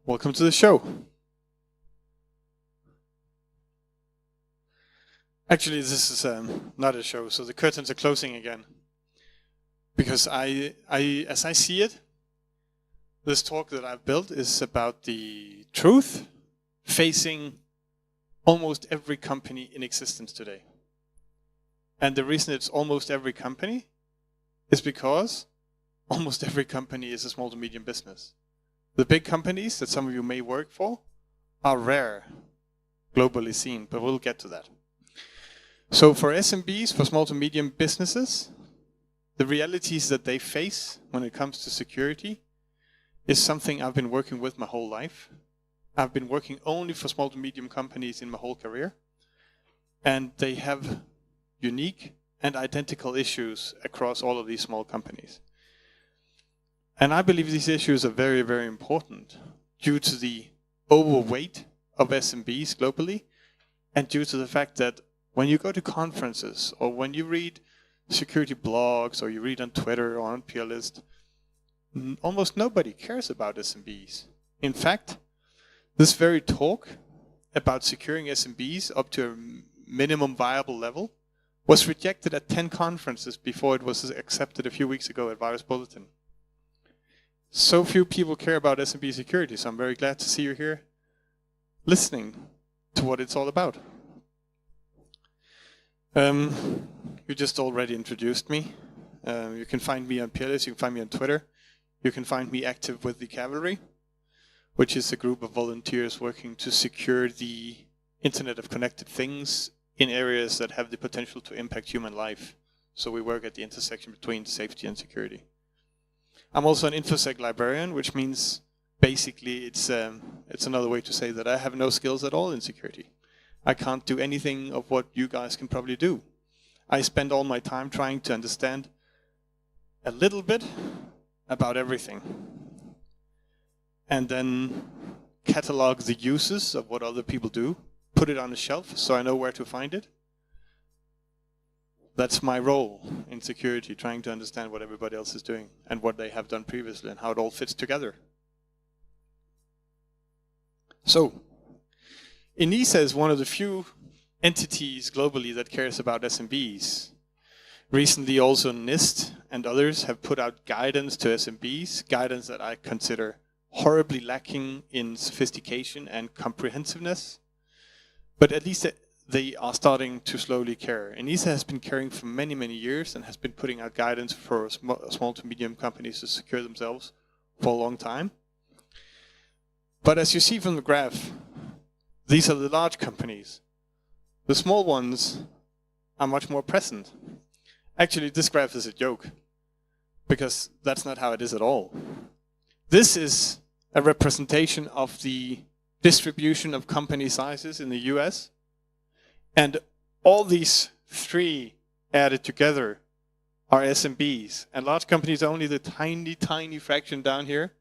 Welcome to the show. Actually, this is not a show, so the curtains are closing again. Because as I see it, this talk that I've built is about the truth facing almost every company in existence today. And the reason it's almost every company is because almost every company is a small to medium business. The big companies that some of you may work for are rare, globally seen, but we'll get to that. So for SMBs, for small to medium businesses, the realities that they face when it comes to security is something I've been working with my whole life. I've been working only for small to medium companies in my whole career, and they have unique and identical issues across all of these small companies. And I believe these issues are very, very important due to the overweight of SMBs globally, and due to the fact that when you go to conferences or when you read security blogs or you read on Twitter or on PeerList, almost nobody cares about SMBs. In fact, this very talk about securing SMBs up to a minimum viable level was rejected at 10 conferences before it was accepted a few weeks ago at Virus Bulletin. So few people care about SMB security, so I'm very glad to see you here listening to what it's all about. You just already introduced me. You can find me on PeerList, you can find me on Twitter. You can find me active with the Cavalry, which is a group of volunteers working to secure the Internet of Connected Things in areas that have the potential to impact human life. So we work at the intersection between safety and security. I'm also an InfoSec librarian, which means basically it's another way to say that I have no skills at all in security. I can't do anything of what you guys can probably do. I spend all my time trying to understand a little bit about everything, and then catalog the uses of what other people do, put it on a shelf so I know where to find it. That's my role in security, trying to understand what everybody else is doing and what they have done previously and how it all fits together. So, ENISA is one of the few entities globally that cares about SMBs. Recently also NIST and others have put out guidance to SMBs, guidance that I consider horribly lacking in sophistication and comprehensiveness. But at least they are starting to slowly care. ENISA has been caring for many, many years and has been putting out guidance for small to medium companies to secure themselves for a long time. But as you see from the graph, these are the large companies. The small ones are much more present. Actually, this graph is a joke, because that's not how it is at all. This is a representation of the distribution of company sizes in the US, and all these three added together are SMBs, and large companies are only the tiny, tiny fraction down here.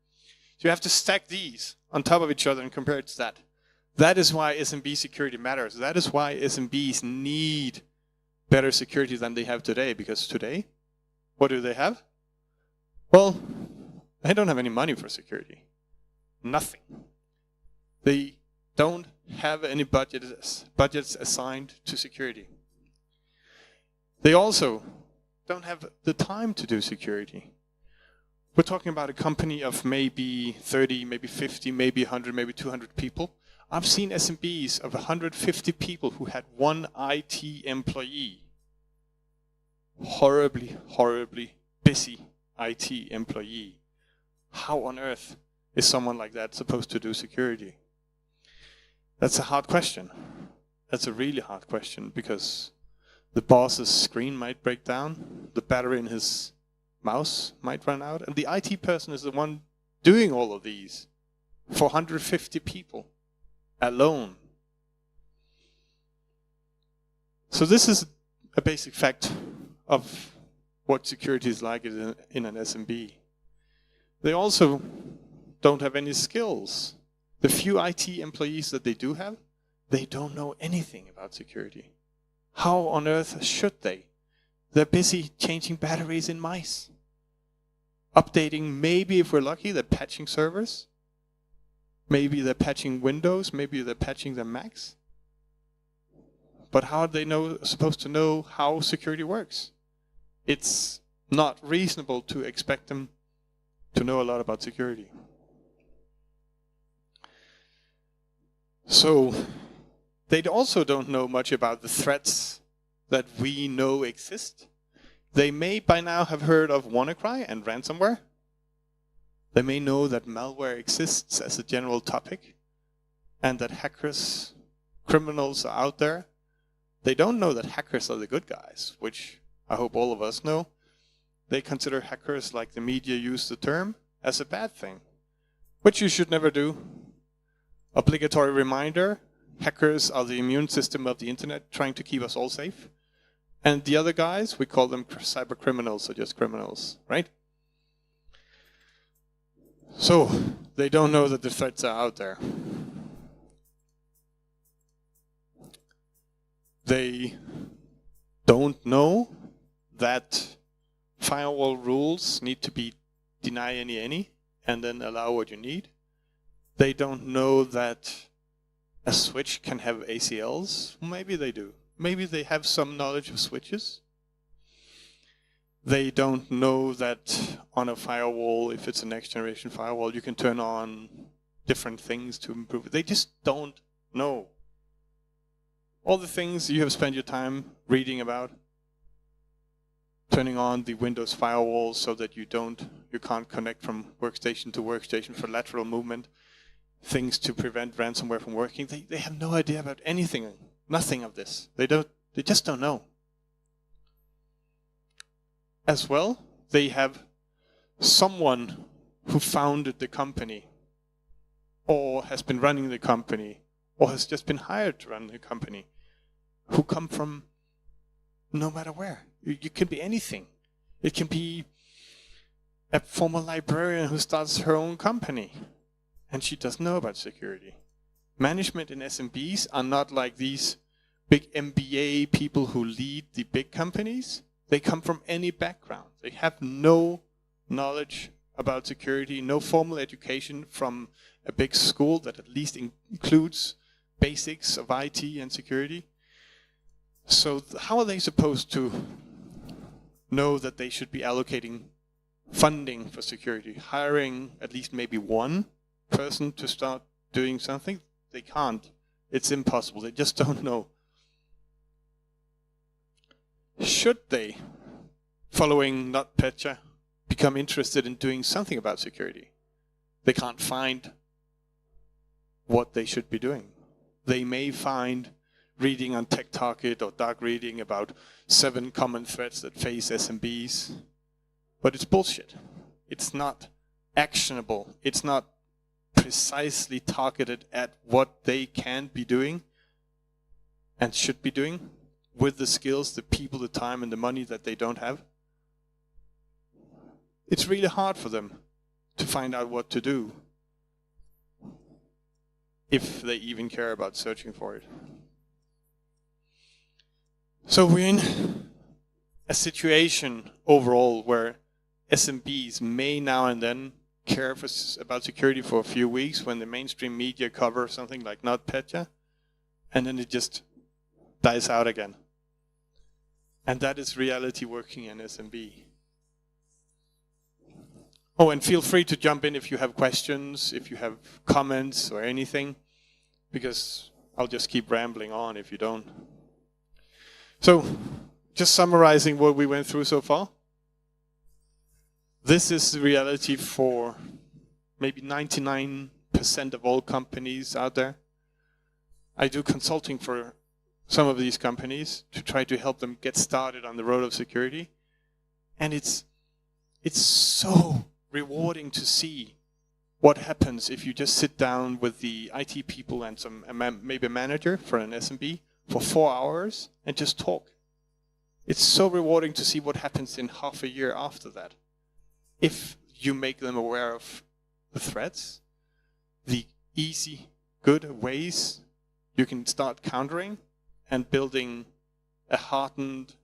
So you have to stack these on top of each other and compare it to that. That is why SMB security matters. That is why SMBs need better security than they have today, because today, what do they have? Well, they don't have any money for security. Nothing. They don't have any budgets assigned to security. They also don't have the time to do security. We're talking about a company of maybe 30, maybe 50, maybe 100, maybe 200 people. I've seen SMBs of 150 people who had one IT employee. Horribly, horribly busy IT employee. How on earth is someone like that supposed to do security? That's a hard question. That's a really hard question, because the boss's screen might break down, the battery in his mouse might run out, and the IT person is the one doing all of these for 150 people alone. So this is a basic fact of what security is like in an SMB. They also don't have any skills. The few IT employees that they do have, they don't know anything about security. How on earth should they? They're busy changing batteries in mice, updating, maybe if we're lucky, they're patching servers. Maybe they're patching Windows, maybe they're patching their Macs. But how are they supposed to know how security works? It's not reasonable to expect them to know a lot about security. So they also don't know much about the threats that we know exist. They may by now have heard of WannaCry and ransomware. They may know that malware exists as a general topic and that hackers, criminals are out there. They don't know that hackers are the good guys, which I hope all of us know. They consider hackers, like the media use the term, as a bad thing, which you should never do. Obligatory reminder, hackers are the immune system of the internet trying to keep us all safe. And the other guys, we call them cyber criminals or just criminals, right? So they don't know that the threats are out there. They don't know that firewall rules need to be deny any and then allow what you need. They don't know that a switch can have ACLs. Maybe they do. Maybe they have some knowledge of switches. They don't know that on a firewall, if it's a next generation firewall, you can turn on different things to improve it. They just don't know. All the things you have spent your time reading about, turning on the Windows firewall so that you can't connect from workstation to workstation for lateral movement, things to prevent ransomware from working. They have no idea about anything, nothing of this. They just don't know. As well, they have someone who founded the company, or has been running the company, or has just been hired to run the company, who come from no matter where. You can be anything. It can be a former librarian who starts her own company, and she doesn't know about security. Management in SMBs are not like these big MBA people who lead the big companies. They come from any background. They have no knowledge about security, no formal education from a big school that at least includes basics of IT and security. So how are they supposed to know that they should be allocating funding for security, hiring at least maybe one person to start doing something? They can't. It's impossible. They just don't know. Should they, following NotPetya, become interested in doing something about security? They can't find what they should be doing. They may find reading on TechTarget or dark reading about 7 common threats that face SMBs, but it's bullshit. It's not actionable. It's not precisely targeted at what they can be doing and should be doing with the skills, the people, the time, and the money that they don't have. It's really hard for them to find out what to do if they even care about searching for it. So we're in a situation overall where SMBs may now and then care about security for a few weeks when the mainstream media cover something like NotPetya, and then it just dies out again. And that is reality working in SMB. Oh, and feel free to jump in if you have questions, if you have comments or anything, because I'll just keep rambling on if you don't. So, just summarizing what we went through so far. This is the reality for maybe 99% of all companies out there. I do consulting for some of these companies to try to help them get started on the road of security. And it's so rewarding to see what happens if you just sit down with the IT people and maybe a manager for an SMB for 4 hours and just talk. It's so rewarding to see what happens in half a year after that. If you make them aware of the threats, the easy, good ways you can start countering and building a hardened,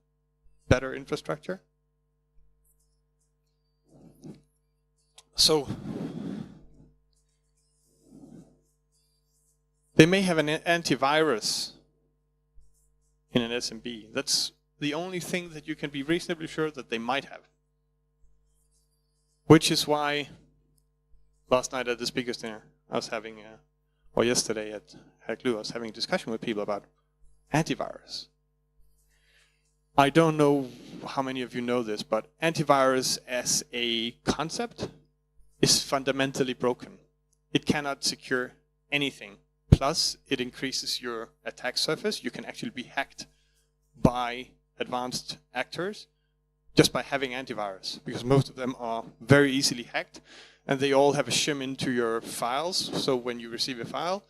better infrastructure. So, They may have an antivirus in an SMB. That's the only thing that you can be reasonably sure that they might have. Which is why last night at the speakers dinner, I was having, or yesterday at Glue, I was having a discussion with people about antivirus. I don't know how many of you know this, but antivirus as a concept is fundamentally broken. It cannot secure anything. Plus, it increases your attack surface. You can actually be hacked by advanced actors just by having antivirus, because most of them are very easily hacked, and they all have a shim into your files. So when you receive a file,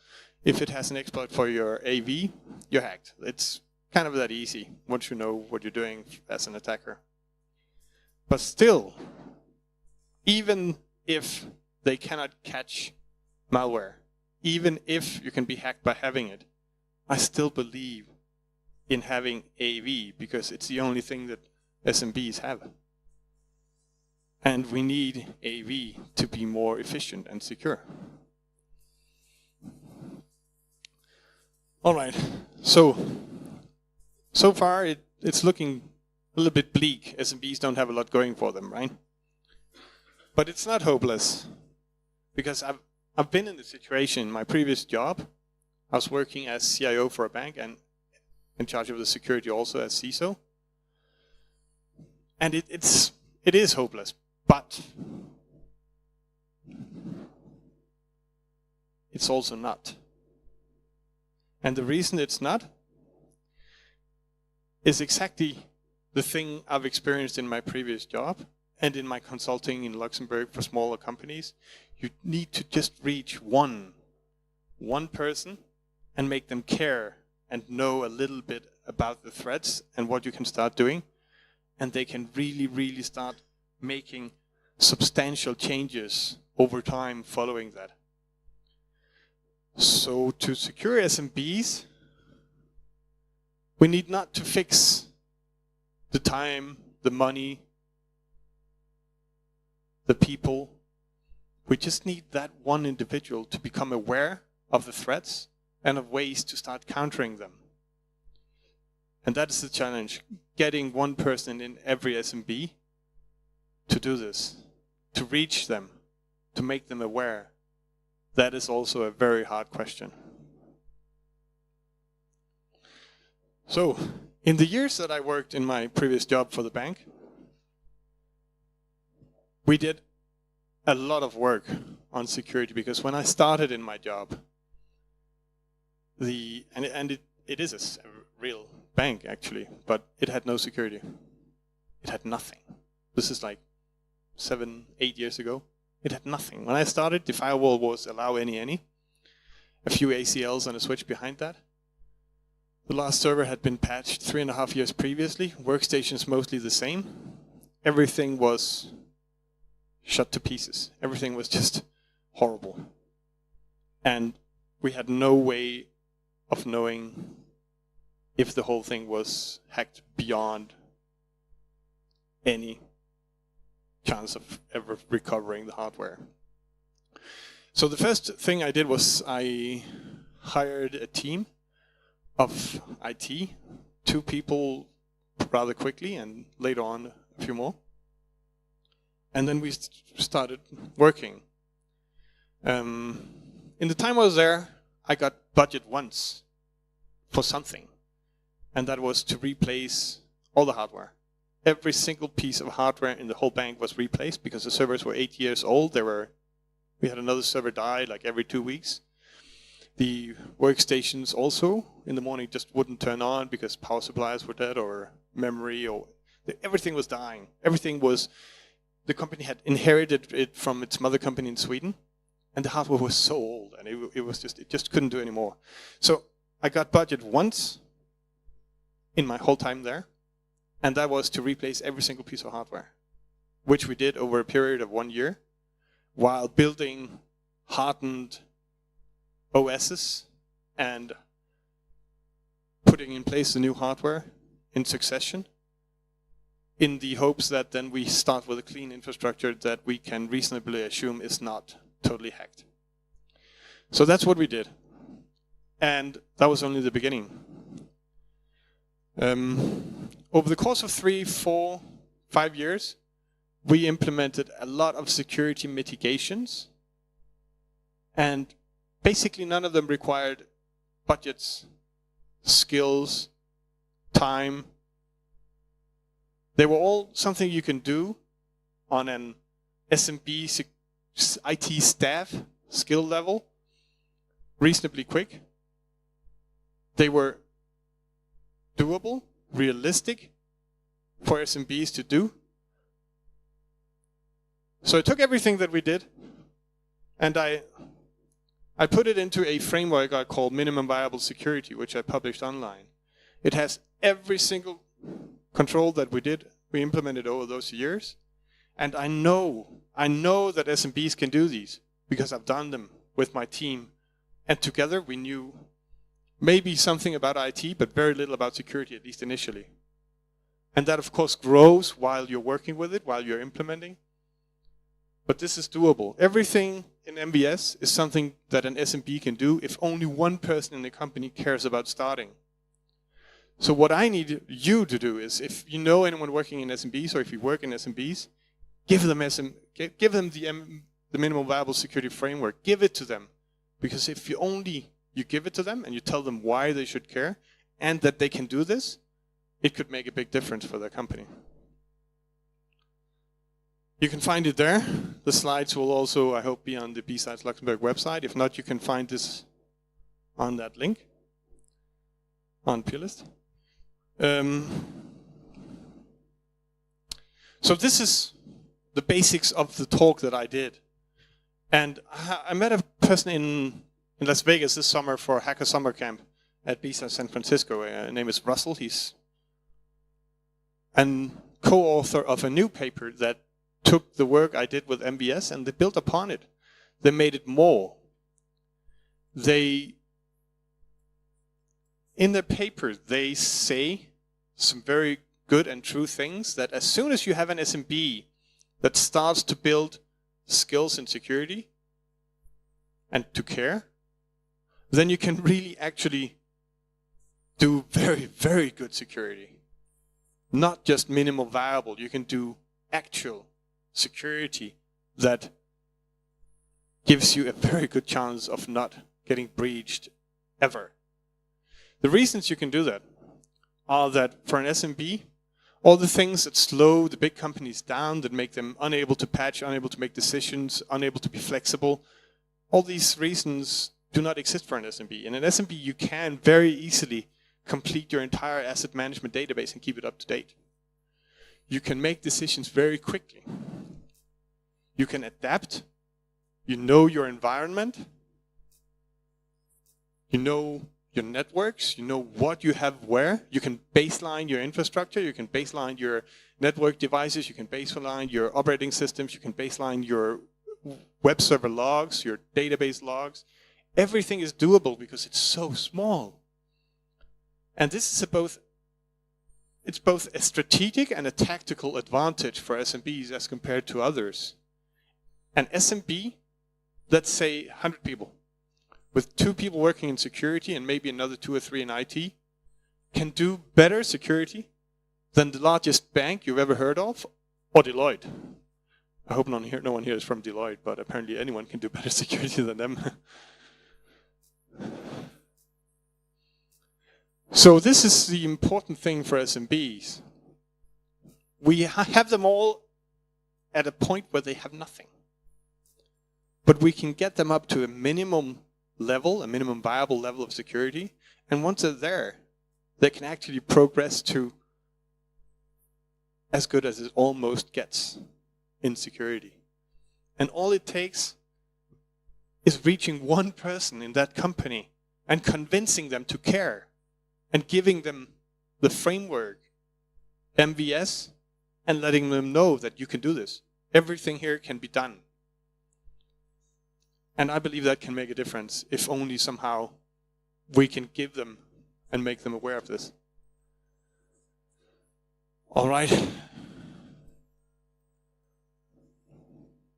if it has an exploit for your AV, you're hacked. It's kind of that easy once you know what you're doing as an attacker. But still, even if they cannot catch malware, even if you can be hacked by having it, I still believe in having AV, because it's the only thing that SMBs have. And we need AV to be more efficient and secure. All right, so far it's looking a little bit bleak. SMBs don't have a lot going for them, right? But it's not hopeless, because I've been in the situation in my previous job. I was working as CIO for a bank and in charge of the security also as CISO. And it is hopeless, but it's also not. And the reason it's not is exactly the thing I've experienced in my previous job and in my consulting in Luxembourg for smaller companies. You need to just reach one person and make them care and know a little bit about the threats and what you can start doing. And they can really, really start making substantial changes over time following that. So to secure SMBs, we need not to fix the time, the money, the people. We just need that one individual to become aware of the threats and of ways to start countering them. And that is the challenge, getting one person in every SMB to do this, to reach them, to make them aware. That is also a very hard question. So, in the years that I worked in my previous job for the bank, we did a lot of work on security, because when I started in my job, it is a real bank actually, but it had no security. It had nothing. This is like 7-8 years ago. It had nothing. When I started, the firewall was allow any, a few ACLs and a switch behind that. The last server had been patched 3.5 years previously. Workstations mostly the same. Everything was shut to pieces. Everything was just horrible. And we had no way of knowing if the whole thing was hacked beyond any chance of ever recovering the hardware. So the first thing I did was I hired a team of IT, 2 people rather quickly, and later on a few more. And then we started working. In the time I was there, I got budget once for something, and that was to replace all the hardware. Every single piece of hardware in the whole bank was replaced because the servers were 8 years old. We had another server die like every 2 weeks. The workstations also in the morning just wouldn't turn on because power supplies were dead, or memory, or everything was dying. The company had inherited it from its mother company in Sweden, and the hardware was so old, and it just couldn't do anymore. So I got budget once in my whole time there, and that was to replace every single piece of hardware, which we did over a period of 1 year, while building hardened OSs and putting in place the new hardware in succession, in the hopes that then we start with a clean infrastructure that we can reasonably assume is not totally hacked. So that's what we did. And that was only the beginning. Over the course of 3, 4, 5 years, we implemented a lot of security mitigations, and basically none of them required budgets, skills, time. They were all something you can do on an SMB IT staff skill level reasonably quick. They were doable, realistic for SMBs to do. So I took everything that we did and I put it into a framework I call Minimum Viable Security, which I published online. It has every single control that we implemented over those years. And I know that SMBs can do these because I've done them with my team. And together we knew maybe something about IT, but very little about security, at least initially. And that, of course, grows while you're working with it, while you're implementing. But this is doable. Everything in MVS is something that an SMB can do if only one person in the company cares about starting. So what I need you to do is, if you know anyone working in SMBs, or if you work in SMBs, give them the minimum viable security framework. Give it to them. Because if you give it to them and you tell them why they should care and that they can do this, it could make a big difference for their company. You can find it there. The slides will also, I hope, be on the BSides Luxembourg website. If not, you can find this on that link on Peerlist. So this is the basics of the talk that I did. And I met a person in Las Vegas this summer for a Hacker Summer Camp at BSides San Francisco. His name is Russell. He's a co-author of a new paper that took the work I did with MVS and they built upon it. They made it more. In the paper, they say some very good and true things, that as soon as you have an SMB that starts to build skills in security and to care, then you can really actually do very, very good security. Not just minimal viable. You can do actual security that gives you a very good chance of not getting breached ever. The reasons you can do that are that for an SMB, all the things that slow the big companies down, that make them unable to patch, unable to make decisions, unable to be flexible, all these reasons do not exist for an SMB. In an SMB, you can very easily complete your entire asset management database and keep it up to date. You can make decisions very quickly. You can adapt. You know your environment. You know your networks. You know what you have where. You can baseline your infrastructure. You can baseline your network devices. You can baseline your operating systems. You can baseline your web server logs, your database logs. Everything is doable because it's so small. And this is both a strategic and a tactical advantage for SMBs as compared to others. An SMB, let's say 100 people, with 2 people working in security and maybe another 2 or 3 in IT, can do better security than the largest bank you've ever heard of, or Deloitte. I hope no one here is from Deloitte, but apparently anyone can do better security than them. So this is the important thing for SMBs. We have them all at a point where they have nothing. But we can get them up to a minimum level, a minimum viable level of security. And once they're there, they can actually progress to as good as it almost gets in security. And all it takes is reaching one person in that company and convincing them to care and giving them the framework, MVS, and letting them know that you can do this. Everything here can be done. And I believe that can make a difference if only somehow we can give them and make them aware of this. All right.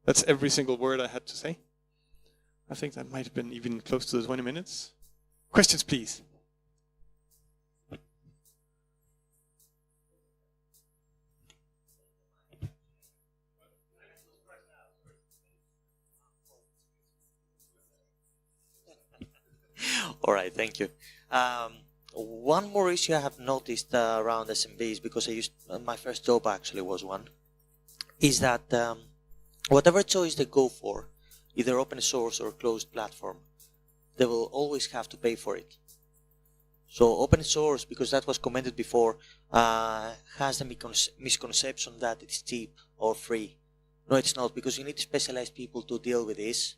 That's every single word I had to say. I think that might have been even close to the 20 minutes. Questions, please. All right, thank you. One more issue I have noticed around SMBs, because I used my first job actually was one, is that whatever choice they go for, either open source or closed platform, they will always have to pay for it. So open source, because that was commented before, has the misconception that it's cheap or free. No, it's not, because you need specialized people to deal with this.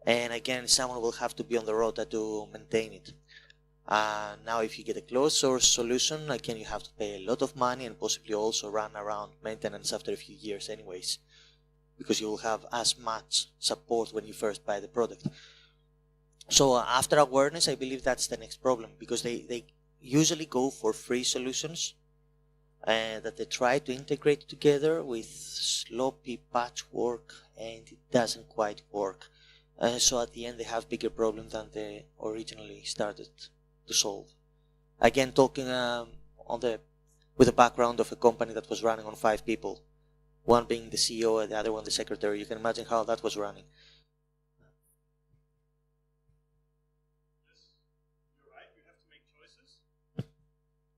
And again, someone will have to be on the road to maintain it. Now, if you get a closed source solution, again, you have to pay a lot of money and possibly also run around maintenance after a few years anyways, because you will have as much support when you first buy the product. So after awareness, I believe that's the next problem, because they usually go for free solutions that they try to integrate together with sloppy patchwork, and it doesn't quite work. So at the end, they have bigger problems than they originally started to solve. Again, talking with the background of a company that was running on 5 people, one being the CEO and the other one the secretary. You can imagine how that was running.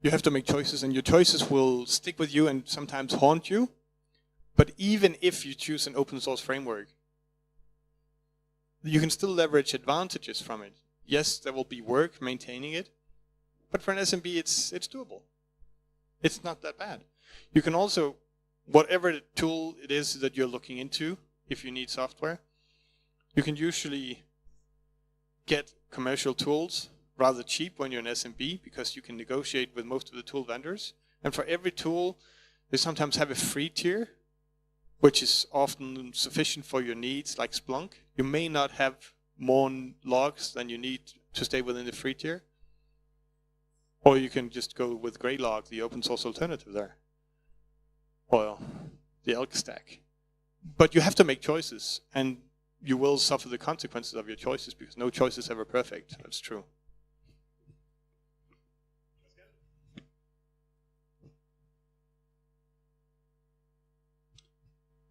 You have to make choices, and your choices will stick with you and sometimes haunt you. But even if you choose an open source framework, you can still leverage advantages from it. Yes, there will be work maintaining it, but for an SMB, it's doable. It's not that bad. You can also, whatever tool it is that you're looking into, if you need software, you can usually get commercial tools rather cheap when you're an SMB, because you can negotiate with most of the tool vendors. And for every tool, they sometimes have a free tier, which is often sufficient for your needs, like Splunk. You may not have more logs than you need to stay within the free tier. Or you can just go with Greylog, the open source alternative there. Or the Elk stack. But you have to make choices, and you will suffer the consequences of your choices, because no choice is ever perfect. That's true.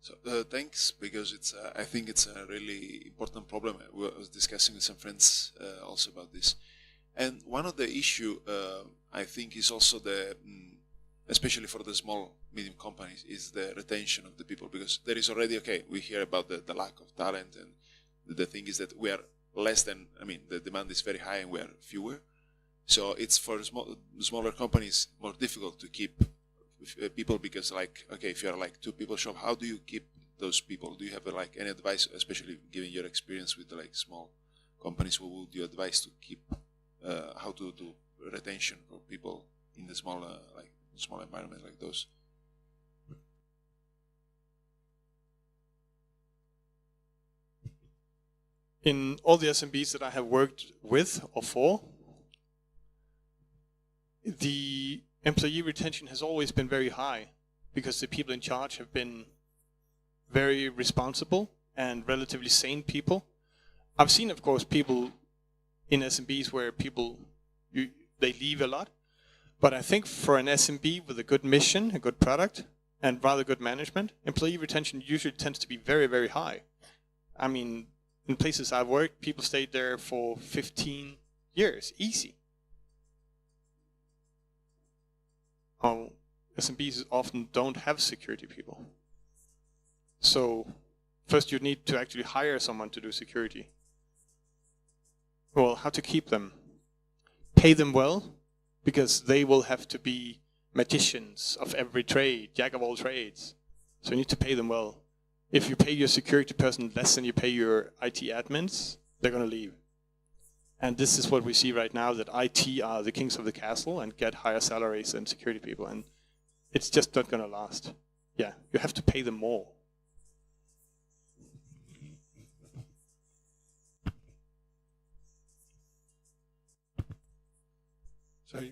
So thanks, because it's I think it's a really important problem. I was discussing with some friends also about this, and one of the issue I think is also the, especially for the small medium companies, is the retention of the people, because there is already, okay, we hear about the lack of talent, and the thing is that we are less than, I mean, the demand is very high and we are fewer, so it's for smaller companies more difficult to keep people, because like, okay, if you're like 2 people shop, how do you keep those people? Do you have like any advice, especially given your experience with like small companies? What would you advise to keep how to do retention for people in the small environment like those? In all the SMBs that I have worked with or for, the employee retention has always been very high, because the people in charge have been very responsible and relatively sane people. I've seen, of course, people in SMBs where they leave a lot, but I think for an SMB with a good mission, a good product, and rather good management, employee retention usually tends to be very, very high. I mean, in places I've worked, people stayed there for 15 years, easy. SMBs often don't have security people. So first you need to actually hire someone to do security. Well, how to keep them? Pay them well, because they will have to be magicians of every trade, jack of all trades. So you need to pay them well. If you pay your security person less than you pay your IT admins, they're going to leave. And this is what we see right now, that IT are the kings of the castle and get higher salaries than security people. And it's just not going to last. Yeah, you have to pay them more. So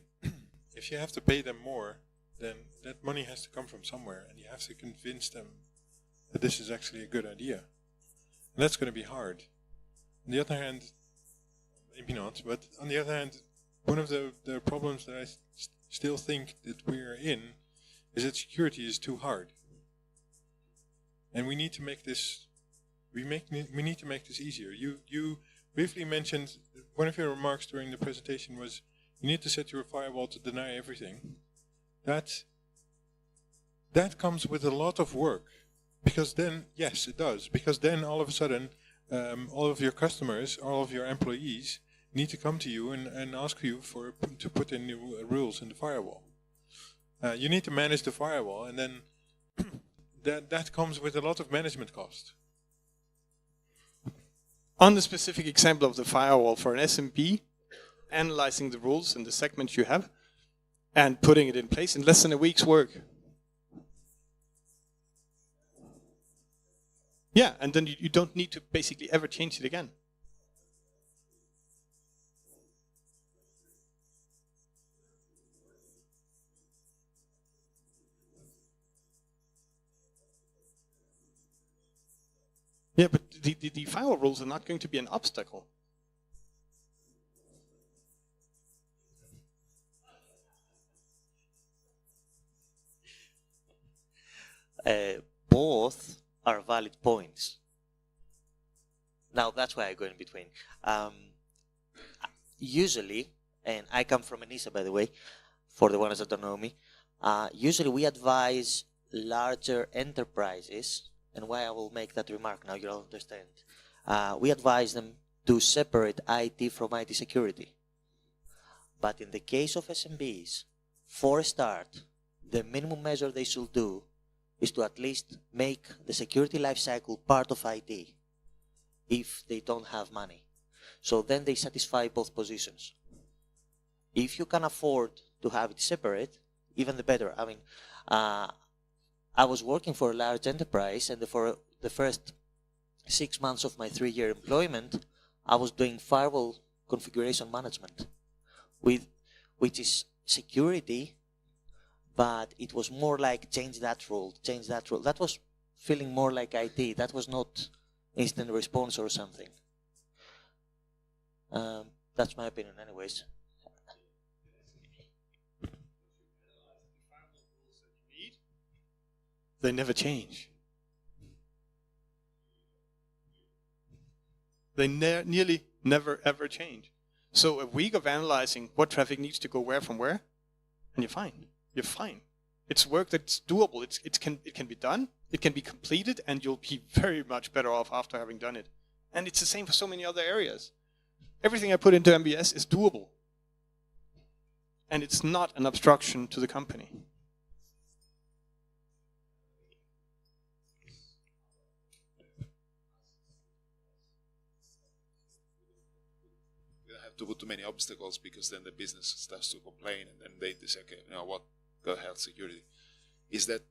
if you have to pay them more, then that money has to come from somewhere, and you have to convince them that this is actually a good idea. And that's going to be hard. On the other hand, maybe not. But on the other hand, one of the problems that I still think that we're in is that security is too hard, and we need to make this. We need to make this easier. You briefly mentioned, one of your remarks during the presentation was you need to set your firewall to deny everything. That comes with a lot of work, because then, yes, it does, because then all of a sudden all of your customers, all of your employees need to come to you and ask you to put in new rules in the firewall. You need to manage the firewall, and then that comes with a lot of management cost. On the specific example of the firewall for an SMB, analyzing the rules in the segment you have and putting it in place in less than a week's work. Yeah, and then you don't need to basically ever change it again. Yeah, but the firewall rules are not going to be an obstacle. Both are valid points. Now that's why I go in between. Usually, and I come from ENISA, by the way, for the ones that don't know me, usually we advise larger enterprises, and why I will make that remark now, you'll understand. We advise them to separate IT from IT security. But in the case of SMBs, for a start, the minimum measure they should do is to at least make the security lifecycle part of IT if they don't have money. So then they satisfy both positions. If you can afford to have it separate, even the better. I mean, I was working for a large enterprise, and for the first 6 months of my 3-year employment, I was doing firewall configuration management, which is security, but it was more like change that rule, change that rule. That was feeling more like IT. That was not instant response or something. That's my opinion anyways. They never change. They nearly never ever change. So a week of analyzing what traffic needs to go where from where, and you're fine. You're fine. It's work that's doable. It can be done. It can be completed, and you'll be very much better off after having done it. And it's the same for so many other areas. Everything I put into MBS is doable, and it's not an obstruction to the company. To put too many obstacles, because then the business starts to complain, and then they say, okay, you know what, go ahead, security. Is that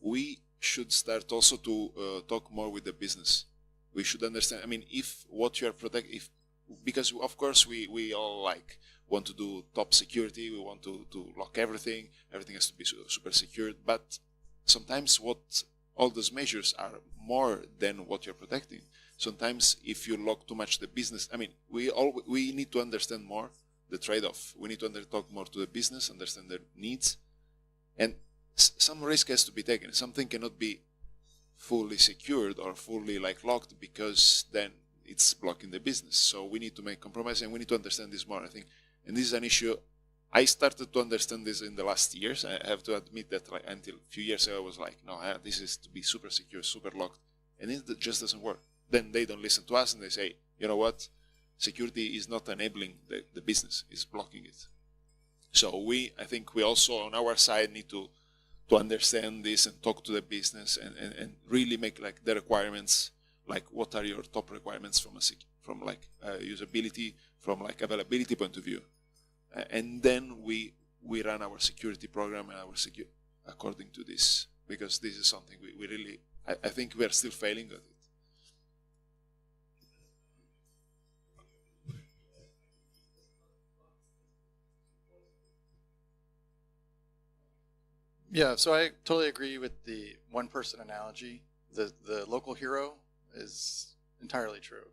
we should start also to talk more with the business. We should understand, I mean, if what you are protecting, because of course we all want to do top security, we want to lock everything has to be super secured, but sometimes all those measures are more than what you're protecting. Sometimes if you lock too much the business, I mean, we need to understand more the trade-off. We need to talk more to the business, understand their needs, and some risk has to be taken. Something cannot be fully secured or fully locked, because then it's blocking the business. So we need to make compromise, and we need to understand this more, I think. And this is an issue. I started to understand this in the last years. I have to admit that until a few years ago I was like, no, this is to be super secure, super locked, and it just doesn't work. Then they don't listen to us, and they say, you know what, security is not enabling the business, it's blocking it. So I think we also on our side need to understand this and talk to the business and really make the requirements, what are your top requirements from usability, from availability point of view, and then we run our security program and our according to this, because this is something we really, I think we are still failing at it. Yeah, so I totally agree with the one-person analogy. The local hero is entirely true.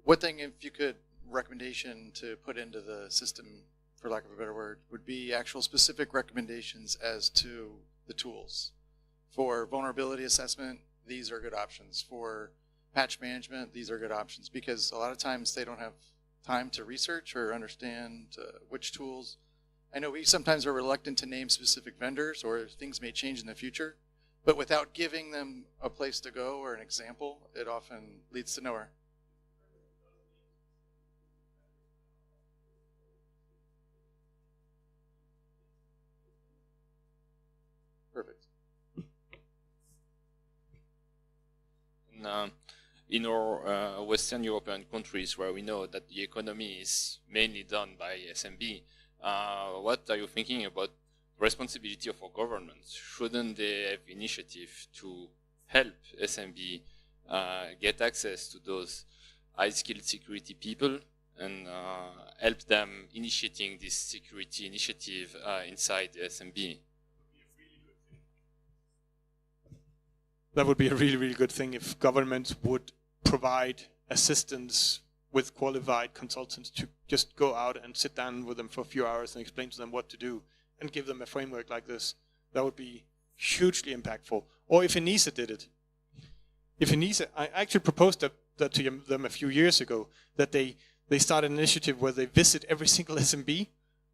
One thing, if you could recommendation to put into the system, for lack of a better word, would be actual specific recommendations as to the tools. For vulnerability assessment, these are good options. For patch management, these are good options, because a lot of times they don't have time to research or understand which tools. I know we sometimes are reluctant to name specific vendors, or things may change in the future, but without giving them a place to go or an example, it often leads to nowhere. Perfect. In our Western European countries, where we know that the economy is mainly done by SMB, what are you thinking about responsibility of our governments? Shouldn't they have initiative to help SMB get access to those high-skilled security people and help them initiating this security initiative inside the SMB? That would be a really, really good thing if governments would provide assistance with qualified consultants to just go out and sit down with them for a few hours and explain to them what to do and give them a framework like this. That would be hugely impactful. Or if ENISA did it. If ENISA, I actually proposed that to them a few years ago, that they start an initiative where they visit every single SMB,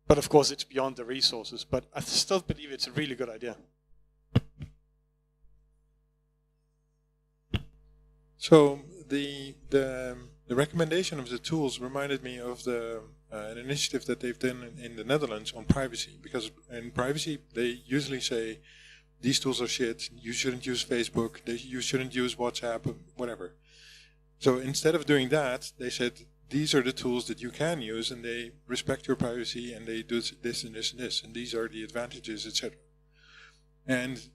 but of course it's beyond the resources, but I still believe it's a really good idea. So the recommendation of the tools reminded me of an initiative that they've done in the Netherlands on privacy. Because in privacy, they usually say, these tools are shit, you shouldn't use Facebook, you shouldn't use WhatsApp, whatever. So instead of doing that, they said, these are the tools that you can use, and they respect your privacy, and they do this and this and this, and these are the advantages, etc. And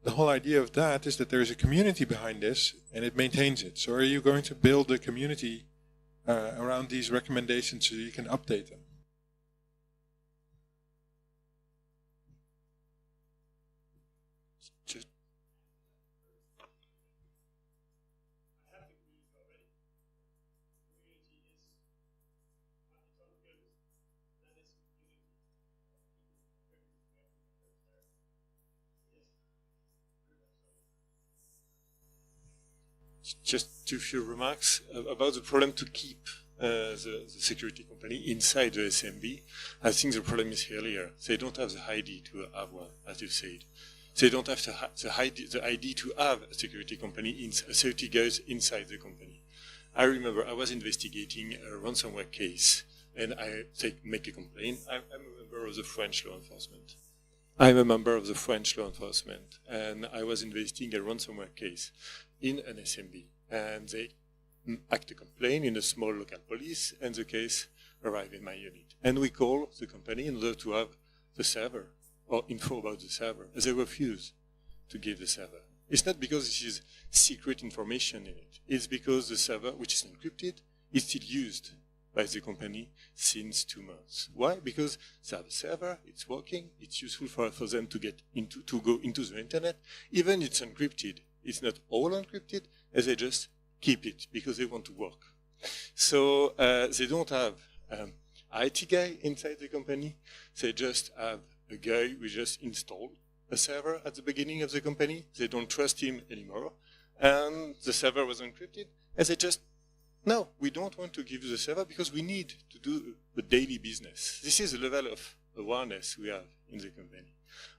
the whole idea of that is that there is a community behind this, and it maintains it. So are you going to build a community around these recommendations so you can update them? Just a few remarks about the problem to keep the security company inside the SMB. I think the problem is earlier. They don't have the ID to have one, as you said. They don't have the ID to have a security company, security guys inside the company. I remember I was investigating a ransomware case, and I make a complaint. I'm a member of the French law enforcement. And I was investigating a ransomware case in an SMB, and they act a complaint in a small local police, and the case arrived in my unit. And we call the company in order to have the server or info about the server. They refuse to give the server. It's not because this is secret information in it. It's because the server, which is encrypted, is still used by the company since 2 months. Why? Because they have a server, it's working, it's useful for them to go into the internet. Even it's encrypted. It's not all encrypted, as they just keep it because they want to work. So they don't have IT guy inside the company. They just have a guy who just installed a server at the beginning of the company. They don't trust him anymore. And the server was encrypted. And they just, no, we don't want to give you the server because we need to do the daily business. This is the level of awareness we have in the company.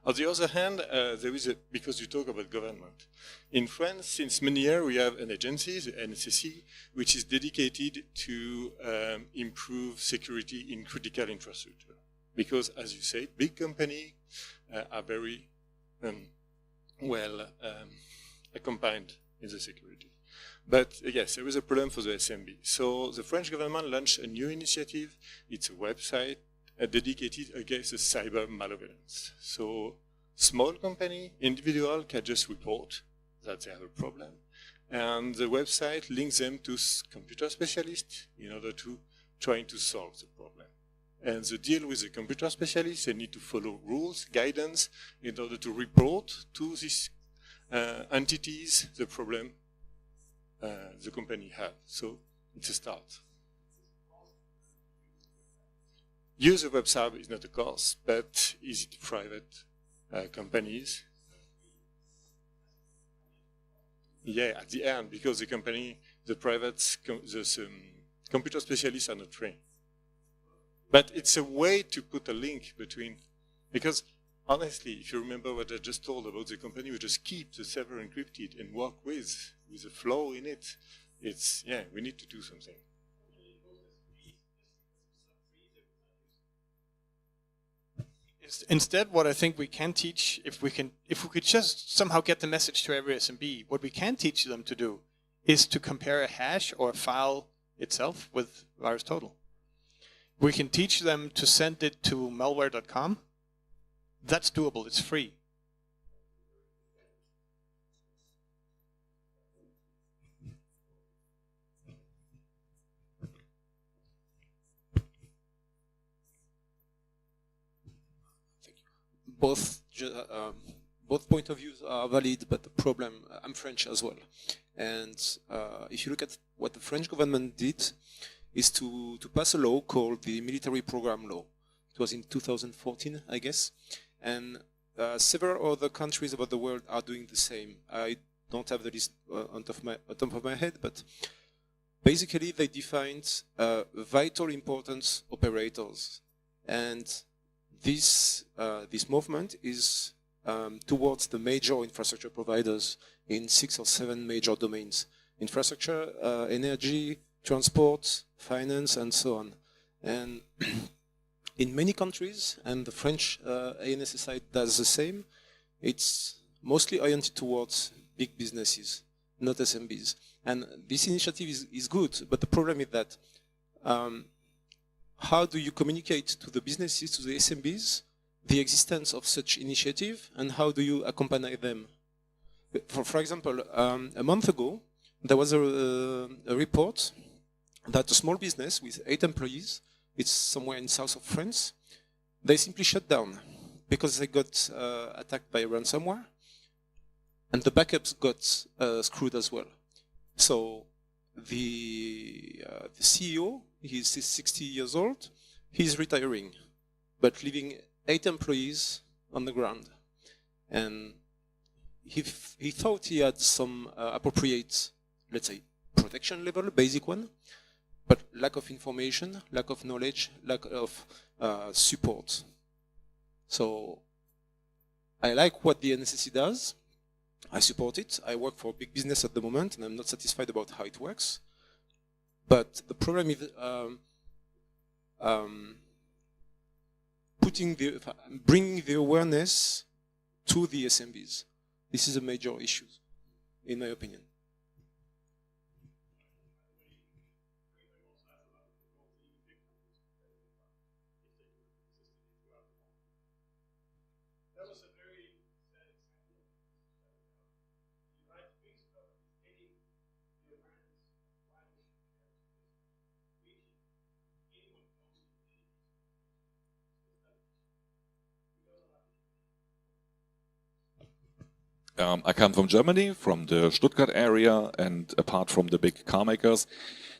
On the other hand, there is because you talk about government. In France, since many years, we have an agency, the NSSC, which is dedicated to improve security in critical infrastructure. Because, as you said, big companies are very well accompanied in the security. But yes, there is a problem for the SMB. So the French government launched a new initiative. It's a website dedicated against the cyber malevolence. So small company, individual can just report that they have a problem. And the website links them to computer specialists in order to trying to solve the problem. And the deal with the computer specialists, they need to follow rules, guidance, in order to report to these entities the problem the company had. So it's a start. use a web server is not a cost, but is it private companies? Yeah, at the end, because the company, the private, computer specialists are not trained. But it's a way to put a link between, because honestly, if you remember what I just told about the company, we just keep the server encrypted and work with a flow in it. It's, yeah, we need to do something. Instead, what I think we can teach, if we could just somehow get the message to every SMB, what we can teach them to do is to compare a hash or a file itself with VirusTotal. We can teach them to send it to malware.com. That's doable, it's free. Both point of views are valid, but the problem, I'm French as well. And if you look at what the French government did, is to pass a law called the Military Program Law. It was in 2014, I guess. And several other countries about the world are doing the same. I don't have the list on top of my head, but basically they defined vital importance operators. And this movement is towards the major infrastructure providers in 6 or 7 major domains: infrastructure, energy, transport, finance, and so on. And in many countries, and the French ANSSI does the same, it's mostly oriented towards big businesses, not SMBs. And this initiative is good, but the problem is that how do you communicate to the businesses, to the SMBs, the existence of such initiative, and how do you accompany them? For example, a month ago, there was a report that a small business with 8 employees, it's somewhere in south of France, they simply shut down because they got attacked by ransomware, and the backups got screwed as well. So the CEO, he's 60 years old, he's retiring, but leaving 8 employees on the ground. And he thought he had some appropriate, let's say, protection level, basic one, but lack of information, lack of knowledge, lack of support. So I like what the NSSC does. I support it. I work for a big business at the moment, and I'm not satisfied about how it works. But the problem is bringing the awareness to the SMBs. This is a major issue, in my opinion. I come from Germany, from the Stuttgart area, and apart from the big car makers,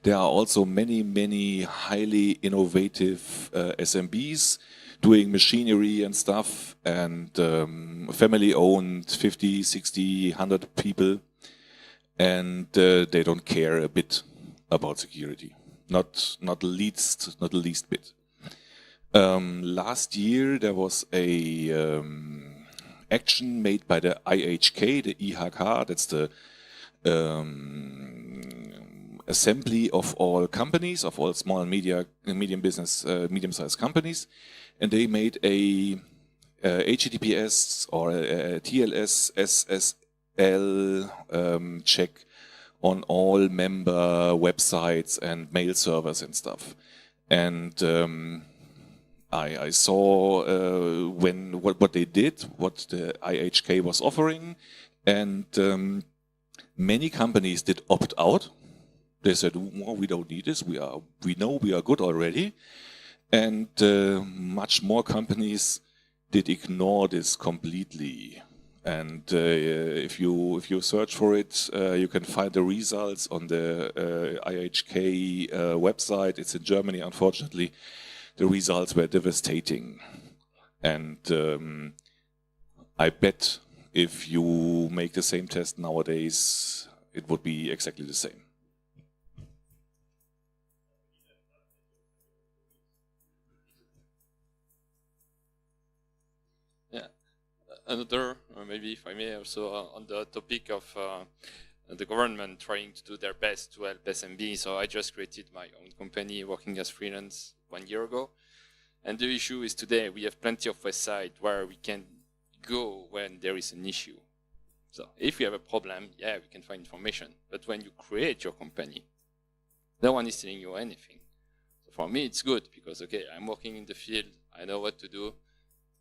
there are also many highly innovative SMBs doing machinery and stuff, and family-owned, 50, 60, 100 people, and they don't care a bit about security, not the least bit. Last year there was a action made by the IHK, the IHK, that's the assembly of all companies, of all small and medium-sized companies, and they made a HTTPS or a TLS SSL check on all member websites and mail servers and stuff. And I saw what they did, what the IHK was offering, and many companies did opt out. They said, well, we don't need this. We know we are good already, and much more companies did ignore this completely. And if you search for it, you can find the results on the IHK website. It's in Germany, unfortunately. the results were devastating. And I bet if you make the same test nowadays, it would be exactly the same. Yeah. Another, maybe if I may, also on the topic of the government trying to do their best to help SMB. So I just created my own company working as freelance 1 year ago. And the issue is today we have plenty of websites where we can go when there is an issue. So if we have a problem, yeah, we can find information. But when you create your company, no one is telling you anything. So for me, it's good because, okay, I'm working in the field. I know what to do.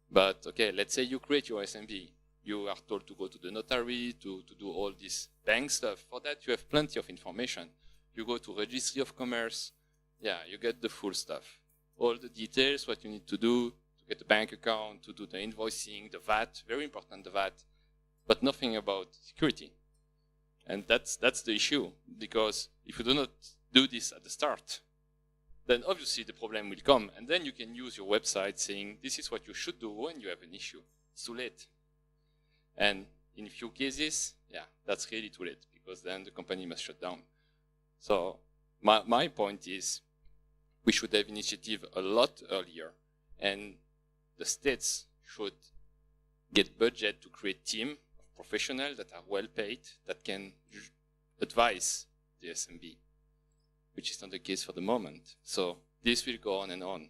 But, okay, let's say you create your SMB. You are told to go to the notary, to do all this bank stuff. For that, you have plenty of information. You go to Registry of Commerce. Yeah, you get the full stuff. All the details, what you need to do to get a bank account, to do the invoicing, the VAT, very important, the VAT, but nothing about security. And that's the issue, because if you do not do this at the start, then obviously the problem will come, and then you can use your website saying, this is what you should do when you have an issue. It's too late. And in a few cases, yeah, that's really too late, because then the company must shut down. So my point is, we should have initiative a lot earlier, and the states should get budget to create team of professionals that are well paid, that can advise the SMB, which is not the case for the moment. So this will go on and on.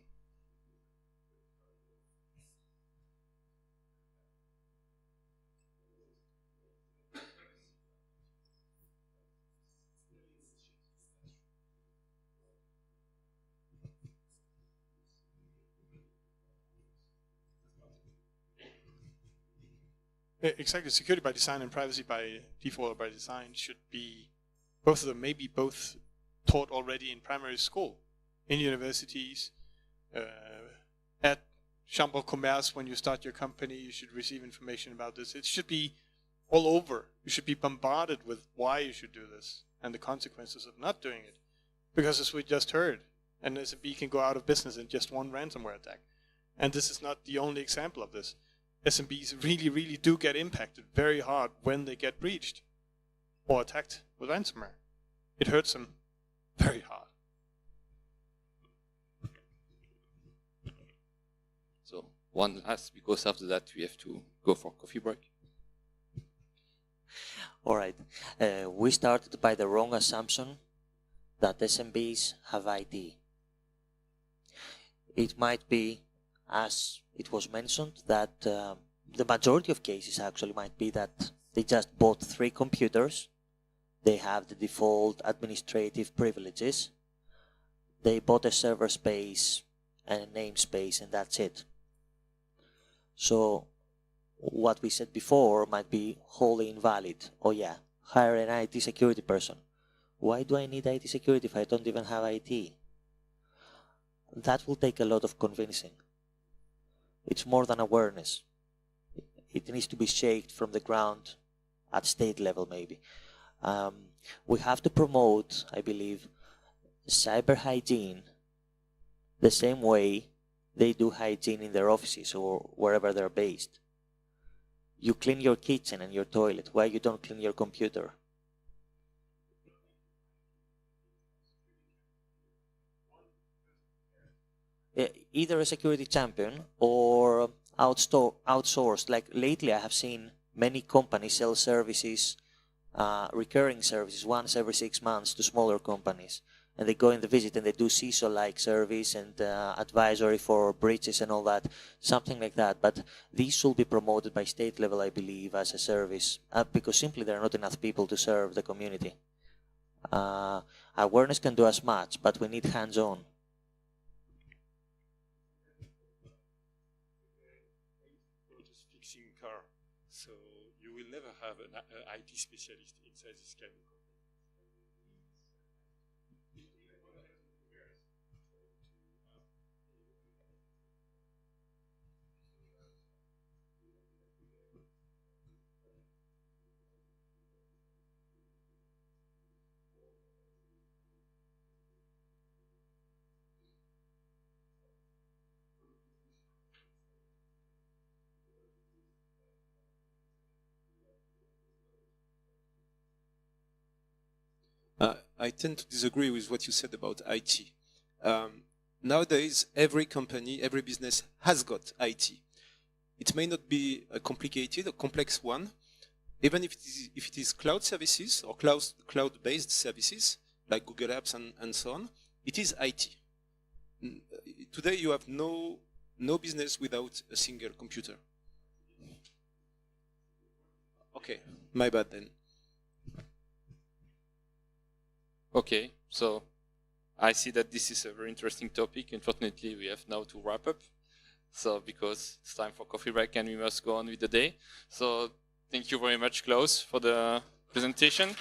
Exactly. Security by design and privacy by default or by design should be, both of them, maybe both taught already in primary school, in universities, at Chambre de Commerce. When you start your company, you should receive information about this. It should be all over. You should be bombarded with why you should do this and the consequences of not doing it. Because as we just heard, an SMB can go out of business in just one ransomware attack. And this is not the only example of this. SMBs really, really do get impacted very hard when they get breached or attacked with ransomware. It hurts them very hard. So one last, because after that we have to go for coffee break. All right. We started by the wrong assumption that SMBs have ID. It might be, as it was mentioned, that the majority of cases actually might be that they just bought 3 computers, they have the default administrative privileges, they bought a server space and a namespace, and that's it. So what we said before might be wholly invalid. Oh yeah, hire an IT security person. Why do I need IT security if I don't even have IT? That will take a lot of convincing. It's more than awareness. It needs to be shaped from the ground at state level, maybe. We have to promote, I believe, cyber hygiene the same way they do hygiene in their offices or wherever they're based. You clean your kitchen and your toilet. Why you don't clean your computer? Either a security champion or outsourced. Like lately I have seen many companies sell services, recurring services, once every 6 months to smaller companies. And they go in the visit and they do CISO-like service and advisory for breaches and all that, something like that. But these should be promoted by state level, I believe, as a service, because simply there are not enough people to serve the community. Awareness can do as much, but we need hands-on. So you will never have an IT specialist inside this kind of company. I tend to disagree with what you said about IT. Nowadays, every company, every business has got IT. It may not be a complicated, a complex one, even if it is cloud services or cloud-based services, like Google Apps and so on, it is IT. Today, you have no business without a single computer. Okay, my bad then. Okay, so I see that this is a very interesting topic. Unfortunately, we have now to wrap up. So because it's time for coffee break and we must go on with the day. So thank you very much, Klaus, for the presentation.